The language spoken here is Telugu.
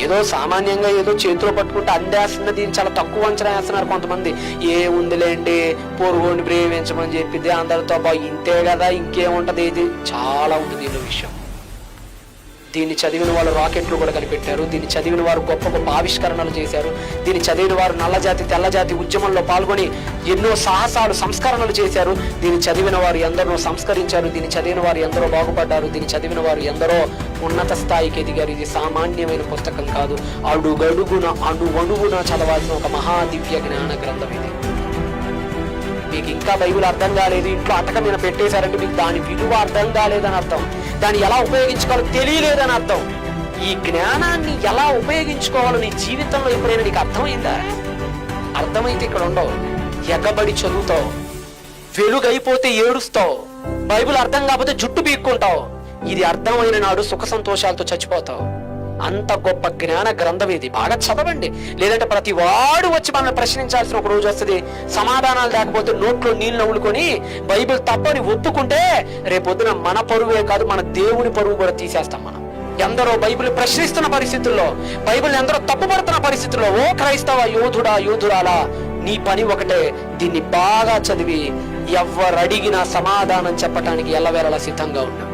ఏదో సామాన్యంగా ఏదో చేతిలో పట్టుకుంటే అందేస్తున్నది, దీన్ని చాలా తక్కువ అంచనా వేస్తున్నారు కొంతమంది. ఏ ఉందిలేండి, పొరుగుని ప్రేమించమని చెప్పిద్ది అందరితో, ఇంతే కదా ఇంకేముంటది, ఇది చాలా ఉంది దీనిలో విషయం. దీన్ని చదివిన వాళ్ళు రాకెట్లు కూడా కనిపెట్టారు, దీన్ని చదివిన వారు గొప్ప గొప్ప ఆవిష్కరణలు చేశారు, దీన్ని చదివిన వారు నల్లజాతి తెల్లజాతి ఉద్యమంలో పాల్గొని ఎన్నో సాహసాలు సంస్కరణలు చేశారు, దీన్ని చదివిన వారు ఎందరో సంస్కరించారు, దీన్ని చదివిన వారు ఎందరో బాగుపడ్డారు, దీన్ని చదివిన వారు ఎందరో ఉన్నత స్థాయికి ఎదిగారు. ఇది సామాన్యమైన పుస్తకం కాదు, అడుగడుగున అణువణువున చదవాల్సిన ఒక మహాదివ్య జ్ఞాన గ్రంథం ఇది. మీకు ఇంకా బైబిల్ అర్థం కాలేదు, ఇంట్లో అటక మీద పెట్టేశారంటే మీకు దాని విలువ అర్థం కాలేదని అర్థం, దాన్ని ఎలా ఉపయోగించుకోవాలో తెలియలేదని అర్థం. ఈ జ్ఞానాన్ని ఎలా ఉపయోగించుకోవాలో నీ జీవితంలో ఎప్పుడైనా నీకు అర్థమైందా? అర్థమైతే ఇక్కడ ఉండవు, ఎగబడి చదువుతావు, వెలుగైపోతే ఏడుస్తావు, బైబిల్ అర్థం కాకపోతే జుట్టు పీక్కుంటావు. ఇది అర్థమైన నాడు సుఖ సంతోషాలతో చచ్చిపోతావు. అంత గొప్ప జ్ఞాన గ్రంథం ఇది. బాగా చదవండి, లేదంటే ప్రతి వాడు వచ్చి మనల్ని ప్రశ్నించాల్సిన ఒక రోజు వస్తుంది. సమాధానాలు లేకపోతే నోట్లో నీళ్ళు నవ్వులుకొని బైబిల్ తప్పని ఒప్పుకుంటే రేపొద్దున మన పరువే కాదు, మన దేవుని పరువు కూడా తీసేస్తాం మనం. ఎందరో బైబిల్ ప్రశ్నిస్తున్న పరిస్థితుల్లో, బైబిల్ ఎందరో తప్పుపడుతున్న పరిస్థితుల్లో, ఓ క్రైస్తవ యోధుడా యోధురాలా, నీ పని ఒకటే, దీన్ని బాగా చదివి ఎవరడిగినా సమాధానం చెప్పటానికి ఎల్లవేళలా సిద్ధంగా ఉండు.